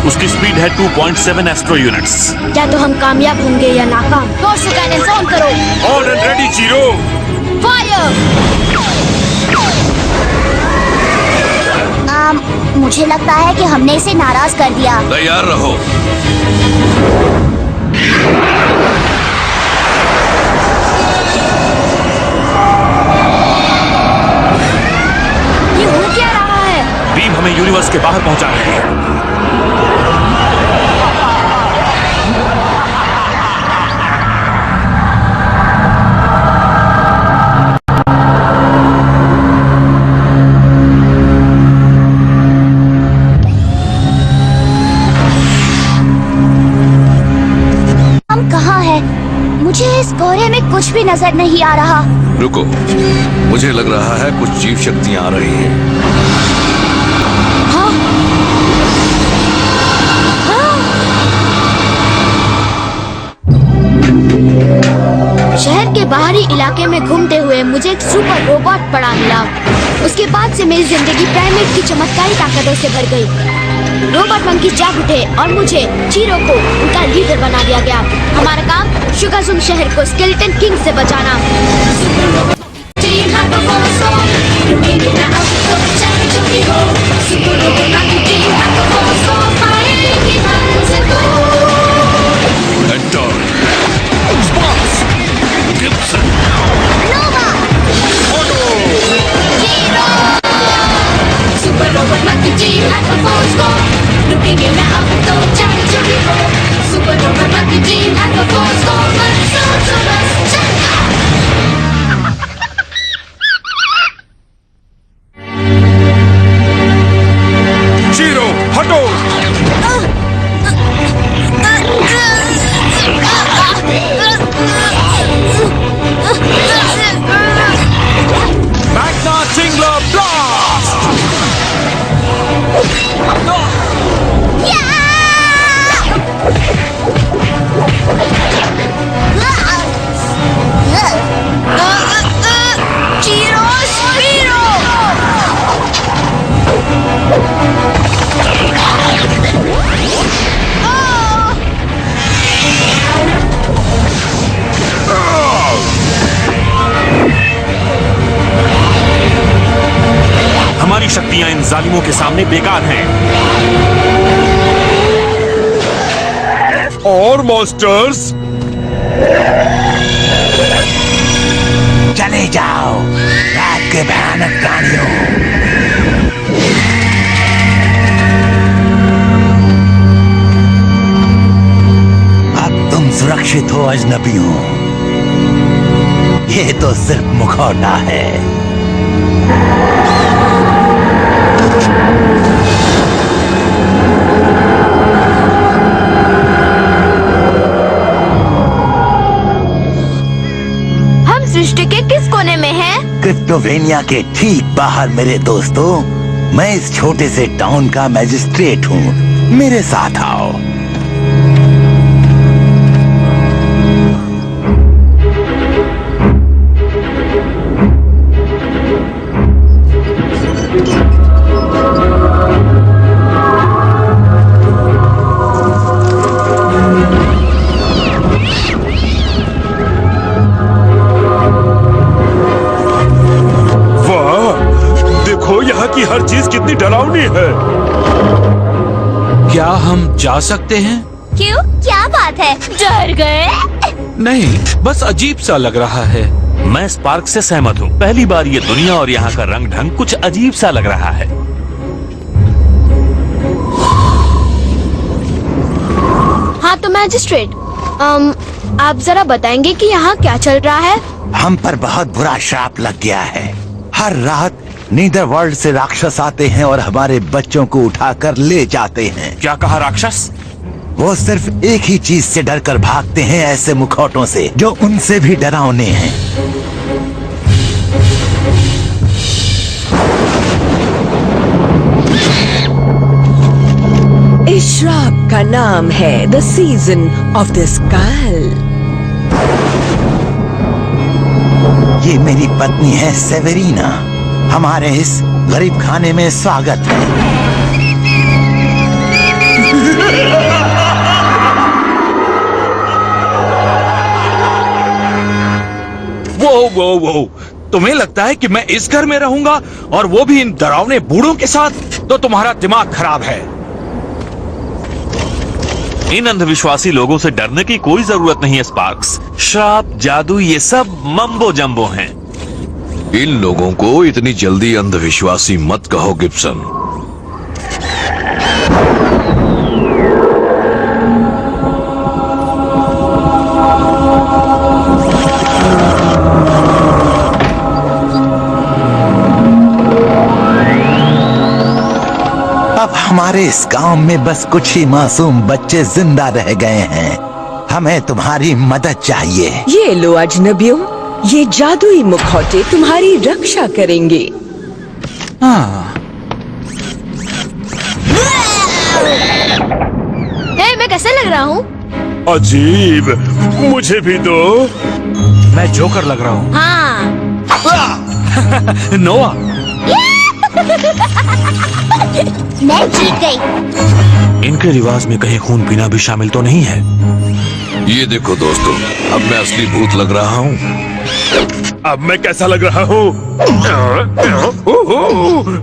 उसकी स्पीड है 2.7 astro units. क्या तो हम कामयाब होंगे या नाकाम? टॉर्च कैनन ऑन करो। On and ready zero. Fire. मुझे लगता है कि हमने इसे नाराज कर दिया। तैयार रहो। ये हो क्या रहा है? बीम हमें यूनिवर्स के बाहर पहुंचा रहे हैं। मुझे इस कोहरे में कुछ भी नजर नहीं आ रहा। रुको, मुझे लग रहा है कुछ जीव शक्तियां आ रही हैं। हाँ? हाँ? शहर के बाहरी इलाके में घूमते हुए मुझे एक सुपर रोबोट पड़ा मिला। उसके बाद से मेरी जिंदगी प्राइमेट की चमत्कारी ताकतों से भर गई। रोबोट मंकी जाग उठे और मुझे चीरो को उनका लीडर बना दिया गया। हमारा काम शुगाजुम शहर को स्केलेटन किंग से बचाना। हमारी शक्तियां इन जालिमों के सामने बेकार हैं। और मॉन्स्टर्स चले जाओ रात के भयानक प्राणियों। अब तुम सुरक्षित हो अजनबियों। ये तो सिर्फ मुखौटा है। सृष्टि के किस कोने में है? क्रिप्टोवेनिया के ठीक बाहर मेरे दोस्तों। मैं इस छोटे से टाउन का मैजिस्ट्रेट हूँ। मेरे साथ आओ। की हर चीज कितनी डरावनी है। क्या हम जा सकते हैं? क्यों? क्या बात है? डर गए? नहीं, बस अजीब सा लग रहा है। मैं स्पार्क से सहमत हूँ। पहली बार ये दुनिया और यहाँ का रंग ढंग कुछ अजीब सा लग रहा है। हाँ तो मैजिस्ट्रेट, आप जरा बताएंगे कि यहाँ क्या चल रहा है? हम पर बहुत बुरा श्राप लग गया है। हर रात नीदर वर्ल्ड से राक्षस आते हैं और हमारे बच्चों को उठाकर ले जाते हैं। क्या कहा राक्षस? वो सिर्फ एक ही चीज से डरकर भागते हैं, ऐसे मुखौटों से जो उनसे भी डरावने हैं। इस श्राप का नाम है the season of the skull. ये मेरी पत्नी है सेवेरीना। हमारे इस गरीब खाने में स्वागत है। वो तुम्हें लगता है कि मैं इस घर में रहूंगा और वो भी इन डरावने बूढ़ों के साथ? तो तुम्हारा दिमाग खराब है। इन अंधविश्वासी लोगों से डरने की कोई जरूरत नहीं है स्पार्क्स। श्राप, जादू, ये सब मम्बो जम्बो हैं। इन लोगों को इतनी जल्दी अंधविश्वासी मत कहो गिब्सन। अब हमारे इस गांव में बस कुछ ही मासूम बच्चे जिंदा रह गए हैं। हमें तुम्हारी मदद चाहिए। ये लो अजनबियों, ये जादुई मुखौटे तुम्हारी रक्षा करेंगे। मैं कैसे लग रहा हूँ? अजीब, मुझे भी दो। मैं जोकर लग रहा हूँ। हाँ। नोआ, मैं जीत गई। इनके रिवाज में कहीं खून पीना भी शामिल तो नहीं है? ये देखो दोस्तों, अब मैं असली भूत लग रहा हूँ। अब मैं कैसा लग रहा हूँ?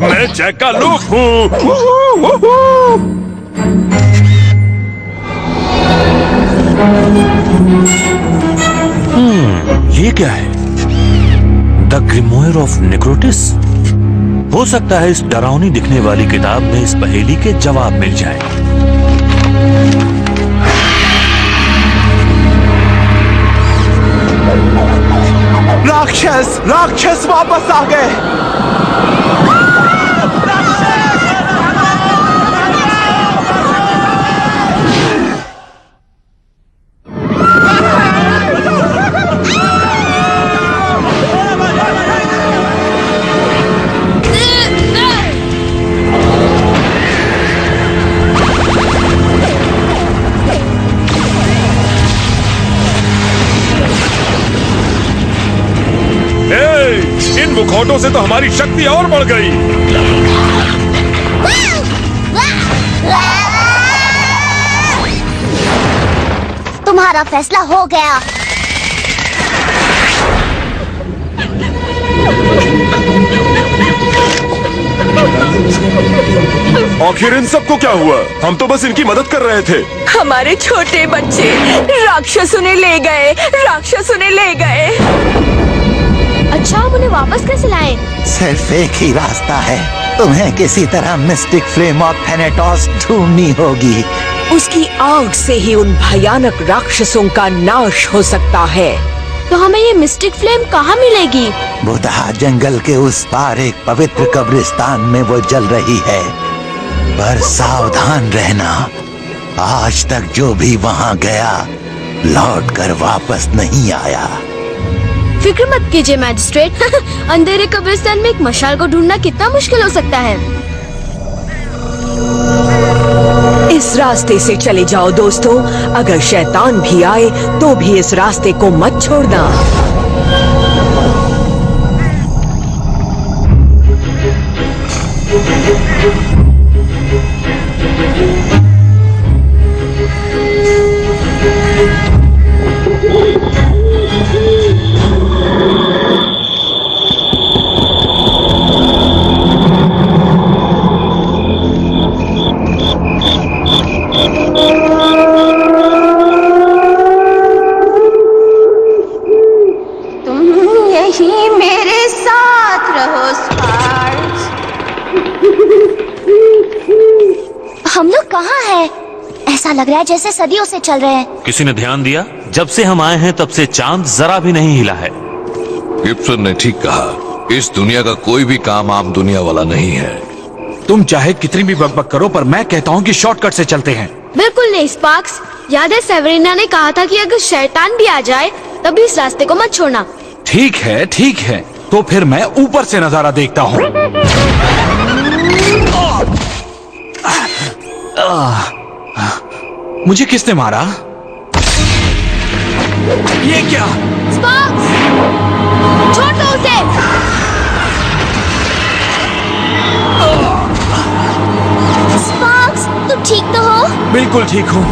मैं जैक का लूप हूँ। ये क्या है? The grimoire of Necrotis. हो सकता है इस डरावनी दिखने वाली किताब में इस पहेली के जवाब मिल जाए। राक्षस, राक्षस वापस आ गए। इन मुखौटों से तो हमारी शक्ति और बढ़ गई। तुम्हारा फैसला हो गया। आखिर इन सबको क्या हुआ? हम तो बस इनकी मदद कर रहे थे। हमारे छोटे बच्चे राक्षसों ने ले गए, राक्षसों ने ले गए। अच्छा, हम उन्हें वापस कैसे लाएं? सिर्फ एक ही रास्ता है। तुम्हें किसी तरह मिस्टिक फ्लेम ऑफ थैनेटोस ढूंढनी होगी। उसकी आग से ही उन भयानक राक्षसों का नाश हो सकता है। तो हमें ये मिस्टिक फ्लेम कहाँ मिलेगी? बुधा जंगल के उस पार एक पवित्र कब्रिस्तान में वो जल रही है। पर सावधान रहना, आज तक जो भी वहाँ गया लौट कर वापस नहीं आया। फिक्र मत कीजिए मैजिस्ट्रेट। अंधेरे कब्रिस्तान में एक मशाल को ढूंढना कितना मुश्किल हो सकता है। इस रास्ते से चले जाओ दोस्तों। अगर शैतान भी आए तो भी इस रास्ते को मत छोड़ना। हम लोग कहाँ हैं? ऐसा लग रहा है जैसे सदियों से चल रहे हैं। किसी ने ध्यान दिया? जब से हम आए हैं तब से चांद जरा भी नहीं हिला है। गिब्सन ने ठीक कहा, इस दुनिया का कोई भी काम आम दुनिया वाला नहीं है। तुम चाहे कितनी भी बकबक करो, पर मैं कहता हूँ कि शॉर्टकट से चलते हैं। बिल्कुल नहीं स्पार्क्स। याद है सेवरीना ने कहा था कि अगर शैतान भी आ जाए तब भी इस रास्ते को मत छोड़ना। ठीक है, ठीक है। तो फिर मैं ऊपर से नजारा देखता हूँ। मुझे किसने मारा? ये क्या? स्पार्क्स, छोड़ दो उसे। स्पार्क्स, तुम ठीक तो हो? बिल्कुल ठीक हूँ।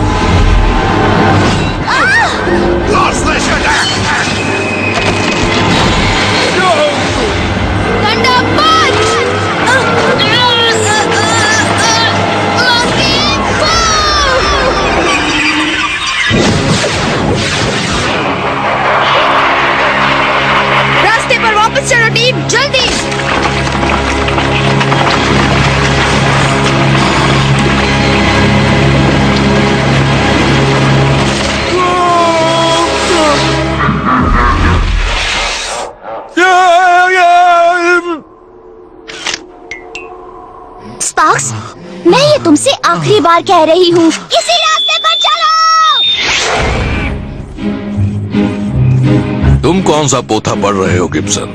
रास्ते पर वापस चलो टीम, जल्दी। स्पार्क्स, मैं ये तुमसे आखिरी बार कह रही हूँ, इसी रास्ते पर चलो। तुम कौन सा पोथा पढ़ रहे हो गिब्सन?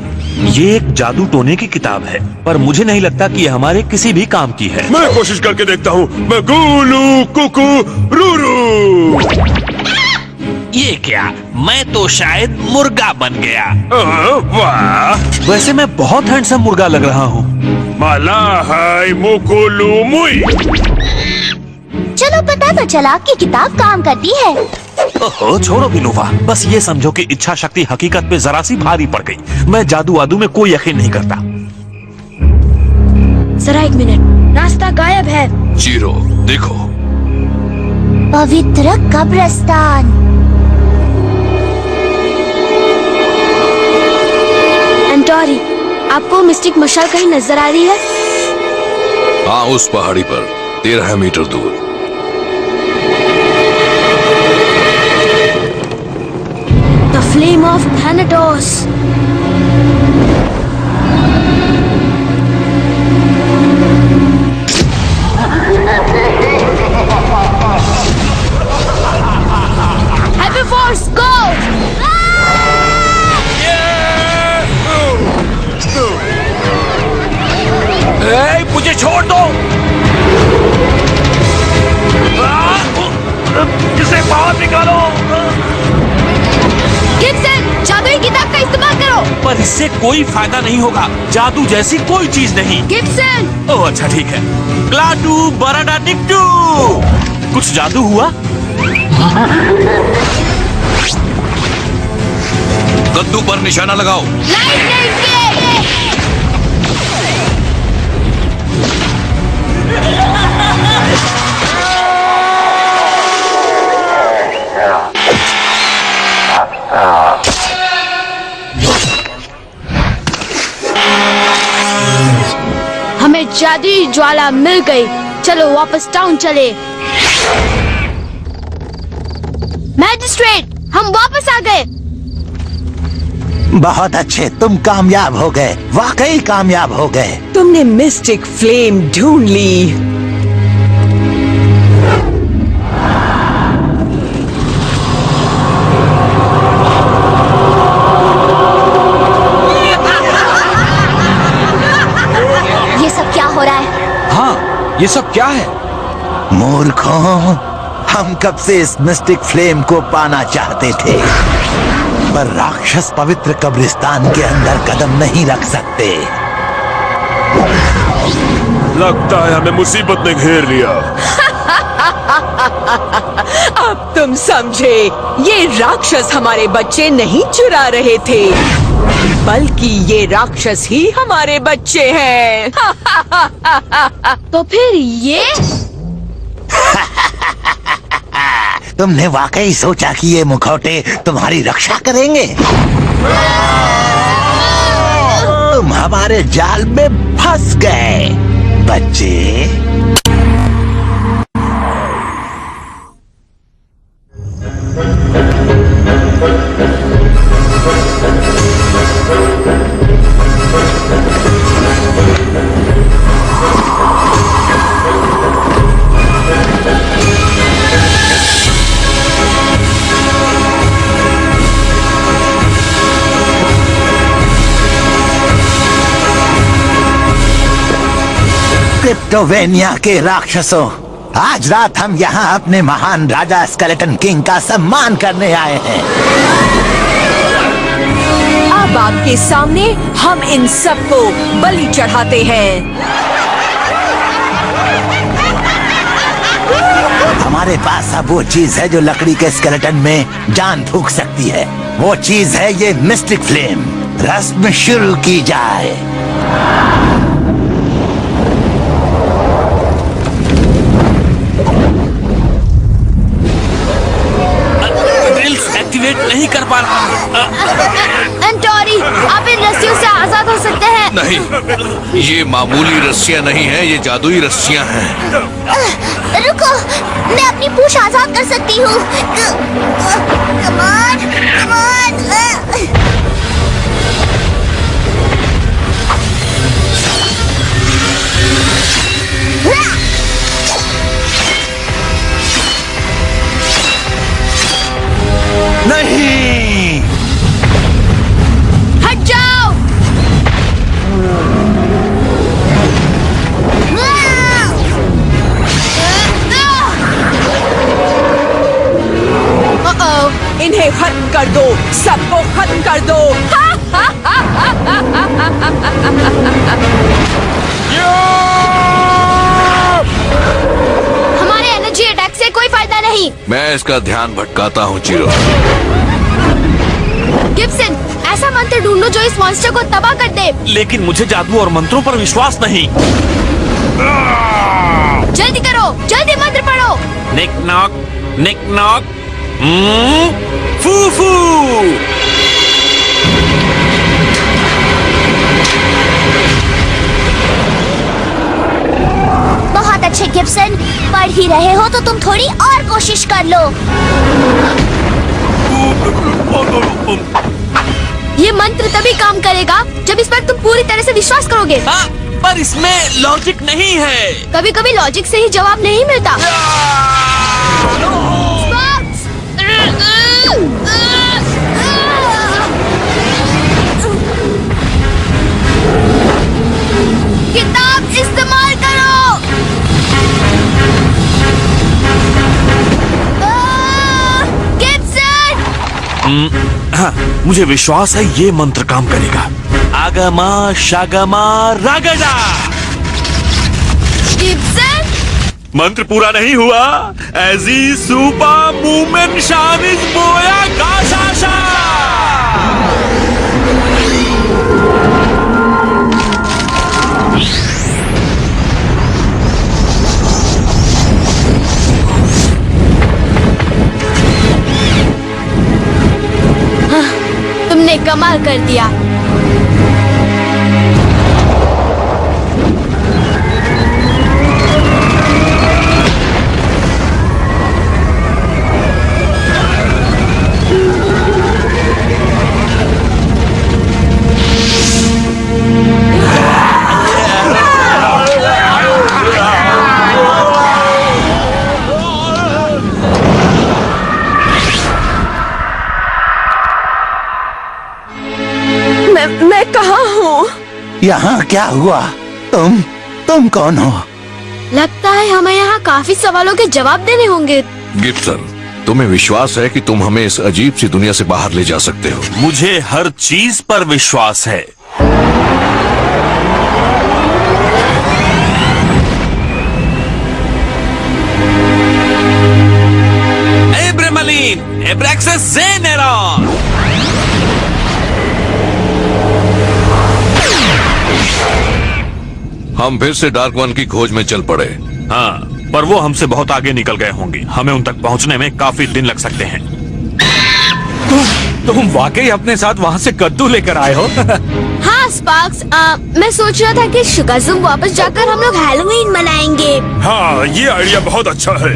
ये एक जादू टोने की किताब है, पर मुझे नहीं लगता कि ये हमारे किसी भी काम की है। मैं कोशिश करके देखता हूँ। मैं गुलू कुकू रूरू। ये क्या, मैं तो शायद मुर्गा बन गया। वाह, वैसे मैं बहुत हैंडसम मुर्गा लग रहा हूँ। माला हाय मुकुलू मुई। चलो पता तो चला कि किताब काम करती है। ओहो, छोड़ो बिनोवा, बस ये समझो कि इच्छा शक्ति हकीकत पे जरा सी भारी पड़ गई। मैं जादू वादू में कोई यकीन नहीं करता। जरा एक मिनट, रास्ता गायब है। जीरो, देखो। पवित्र कब्रिस्तान। एंटोरी, आपको मिस्टिक मशाल कहीं नजर आ रही है? हाँ, उस पहाड़ी पर 13 मीटर दूर। The flame of Thanatos. Hyper Force, go! मुझे छोड़ दो। इसे बाहर निकालो। गिब्सन, जादुई किताब का इस्तेमाल करो। पर इससे कोई फायदा नहीं होगा, जादू जैसी कोई चीज नहीं। गिब्सन, ओह अच्छा ठीक है। क्लाडू बराडा निकटू, कुछ जादू हुआ? कद्दू पर निशाना लगाओ। लाइटनिंग के। हमें जादुई ज्वाला मिल गई। चलो वापस टाउन चले। मैजिस्ट्रेट, हम वापस आ गए। बहुत अच्छे, तुम कामयाब हो गए, वाकई कामयाब हो गए। तुमने मिस्टिक फ्लेम ढूंढ ली। ये सब क्या हो रहा है? हाँ, ये सब क्या है? मूर्खों, हम कब से इस मिस्टिक फ्लेम को पाना चाहते थे, पर राक्षस पवित्र कब्रिस्तान के अंदर कदम नहीं रख सकते। लगता है हमें मुसीबत ने घेर लिया। अब तुम समझे, ये राक्षस हमारे बच्चे नहीं चुरा रहे थे, बल्कि ये राक्षस ही हमारे बच्चे हैं। तो फिर ये? तुमने वाकई सोचा कि ये मुखौटे तुम्हारी रक्षा करेंगे? तुम हमारे जाल में फंस गए बच्चे। क्रिप्टोवेनिया के राक्षसों, आज रात हम यहाँ अपने महान राजा स्केलेटन किंग का सम्मान करने आए हैं। अब आपके सामने हम इन सबको बलि चढ़ाते हैं। हमारे पास अब वो चीज है जो लकड़ी के स्केलेटन में जान फूंक सकती है। वो चीज है ये मिस्टिक फ्लेम। रस्म शुरू की जाए। ड्रिल्स एक्टिवेट नहीं कर पा रहा। एंटोरी, आप इन रस्सियों से आजाद हो सकते हैं। नहीं, ये मामूली रस्सियां नहीं है, ये जादुई रस्सियां हैं। रुको, मैं अपनी पूंछ आजाद कर सकती हूँ। Come on, come on. नहीं, हट जाओ। इन्हें खत्म कर दो, सबको खत्म कर दो। हमारे एनर्जी अटैक से कोई फायदा नहीं। मैं इसका ध्यान भटकाता हूँ चिरो। गिब्सन, ऐसा मंत्र ढूंढो जो इस मॉन्स्टर को तबाह कर दे। लेकिन मुझे जादू और मंत्रों पर विश्वास नहीं। जल्दी करो, जल्दी मंत्र पढ़ो। निक नॉक, फू फू। बहुत अच्छे गिब्सन, पढ़ ही रहे हो तो तुम थोड़ी और कोशिश कर लो। ये मंत्र तभी काम करेगा जब इस पर तुम पूरी तरह से विश्वास करोगे। पर इसमें लॉजिक नहीं है। कभी कभी लॉजिक से ही जवाब नहीं मिलता। किताब इस्तेमाल करो। गिब्सन! हाँ, मुझे विश्वास है ये मंत्र काम करेगा। आगमा शागमा रागड़ा। गिब्सन! मंत्र पूरा नहीं हुआ। एजी सुपा मूवमेंट शानिज बोया गाशाशा। तुमने कमाल कर दिया। मैं कहाँ हूँ? यहाँ क्या हुआ? तुम कौन हो? लगता है हमें यहाँ काफी सवालों के जवाब देने होंगे। गिब्सन, तुम्हें विश्वास है कि तुम हमें इस अजीब सी दुनिया से बाहर ले जा सकते हो? मुझे हर चीज पर विश्वास है। एब्रेमलिन, एब्रेक्सस ज़ेनेरॉन। हम फिर से डार्क वन की खोज में चल पड़े। हाँ, पर वो हमसे बहुत आगे निकल गए होंगे। हमें उन तक पहुंचने में काफी दिन लग सकते हैं। तुम वाकई अपने साथ वहाँ से कद्दू लेकर आए हो? हाँ स्पार्क्स, मैं सोच रहा था कि शुगाजुम वापस जाकर हम लोग हैलोवीन मनाएंगे। हाँ, ये आइडिया बहुत अच्छा है।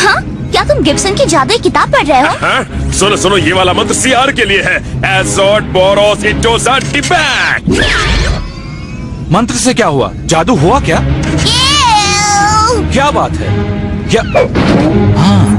हाँ, क्या तुम गिब्सन की जादुई किताब पढ़ रहे हो? हाँ? सुनो सुनो, ये वाला मंत्र सीआर के लिए है। एजोट बोरोस इटोसा डिबैक। मंत्र से क्या हुआ? जादू हुआ क्या? क्या बात है? क्या? हाँ,